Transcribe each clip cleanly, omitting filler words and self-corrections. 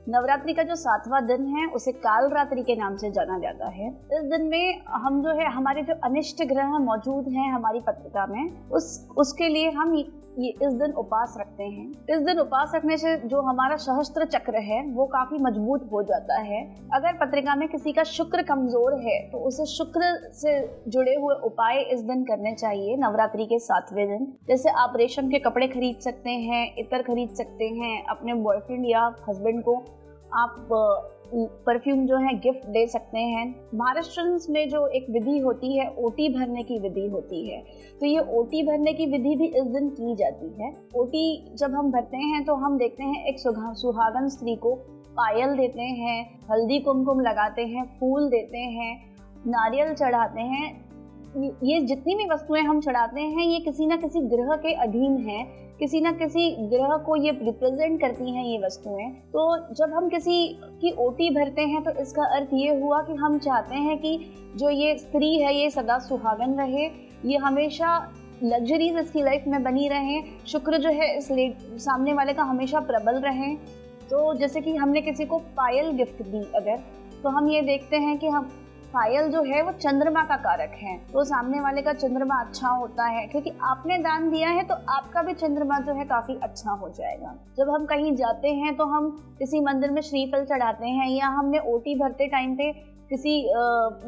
नवरात्रि का जो 7वां दिन है उसे काल रात्रि के नाम से जाना जाता है। इस दिन में हम जो है हमारे जो अनिष्ट ग्रह मौजूद हैं हमारी पत्रिका में उसके लिए हम ये इस दिन उपास रखते हैं। इस दिन उपास रखने से जो हमारा सहस्त्र चक्र है वो काफी मजबूत हो जाता है। अगर पत्रिका में किसी का शुक्र कमजोर है तो उसे शुक्र से जुड़े हुए उपाय इस दिन करने चाहिए नवरात्रि के 7वें दिन। जैसे आप रेशम के कपड़े खरीद सकते हैं, इत्र खरीद सकते हैं, अपने बॉयफ्रेंड या हस्बैंड को आप परफ्यूम जो है गिफ्ट दे सकते हैं। महाराष्ट्र में जो एक विधि होती है ओटी भरने की विधि होती है, तो ये ओटी भरने की विधि भी इस दिन की जाती है। ओटी जब हम भरते हैं तो हम देखते हैं एक सुहागन स्त्री को पायल देते हैं, हल्दी कुमकुम लगाते हैं, फूल देते हैं, नारियल चढ़ाते हैं। ये जितनी भी वस्तुएं हम चढ़ाते हैं ये किसी ना किसी ग्रह के अधीन है, किसी ना किसी ग्रह को ये रिप्रेजेंट करती हैं ये वस्तुएं। तो जब हम किसी की ओटी भरते हैं तो इसका अर्थ ये हुआ कि हम चाहते हैं कि जो ये स्त्री है ये सदा सुहागन रहे, ये हमेशा लग्जरीज इसकी लाइफ में बनी रहे, शुक्र जो है इस सामने वाले का हमेशा प्रबल रहे। तो जैसे कि हमने किसी को पायल गिफ्ट दी अगर, तो हम ये देखते हैं कि हम पायल जो है वो चंद्रमा का कारक है, तो सामने वाले का चंद्रमा अच्छा होता है, क्योंकि आपने दान दिया है तो आपका भी चंद्रमा जो है काफी अच्छा हो जाएगा। जब हम कहीं जाते हैं तो हम किसी मंदिर में श्रीफल चढ़ाते हैं, या हमने ओटी भरते टाइम पे किसी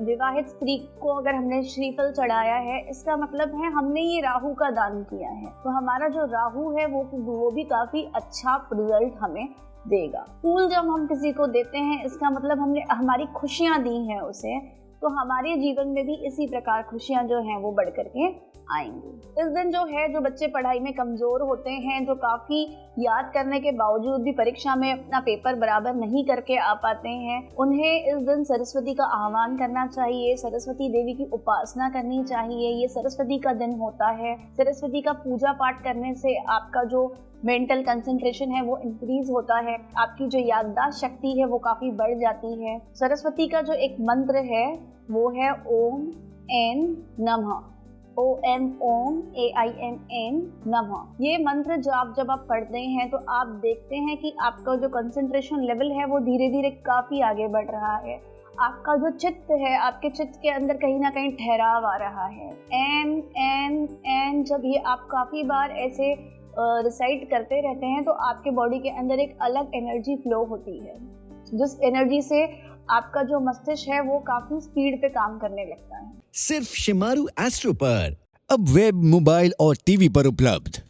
विवाहित स्त्री को अगर हमने श्रीफल चढ़ाया है, इसका मतलब है हमने ये राहु का दान किया है। तो हमारा जो राहु है वो भी काफी अच्छा रिजल्ट हमें देगा। फूल जब हम किसी को देते हैं इसका मतलब हमने हमारी खुशियां दी हैं उसे, तो हमारे जीवन में भी इसी प्रकार खुशियां जो हैं वो बढ़ करके आएंगी। इस दिन जो है जो बच्चे पढ़ाई में कमजोर होते हैं, जो काफी याद करने के बावजूद भी परीक्षा में अपना पेपर बराबर नहीं करके आ पाते हैं, उन्हें इस दिन सरस्वती का आह्वान करना चाहिए, सरस्वती देवी की उपासना करनी चाहिए। ये सरस्वती का दिन होता है। सरस्वती का पूजा पाठ करने से आपका जो मेंटल कंसंट्रेशन है वो इंक्रीज होता है, आपकी जो याददाश्त शक्ति है वो काफी बढ़ जाती है। सरस्वती का जो एक मंत्र है वो है ओम एन नमः, OM ओम AINN नमः। ये मंत्र जब आप पढ़ते हैं तो आप देखते हैं कि आपका जो कंसंट्रेशन लेवल है वो धीरे धीरे काफी आगे बढ़ रहा है। आपका जो चित्त है, आपके चित्त के अंदर कहीं ना कहीं ठहराव आ रहा है। एन जब ये आप काफी बार ऐसे रिसाइट करते रहते हैं तो आपके बॉडी के अंदर एक अलग एनर्जी फ्लो होती है, जिस एनर्जी से आपका जो मस्तिष्क है वो काफी स्पीड पे काम करने लगता है। सिर्फ शिमारू एस्ट्रो पर अब वेब, मोबाइल और टीवी पर उपलब्ध।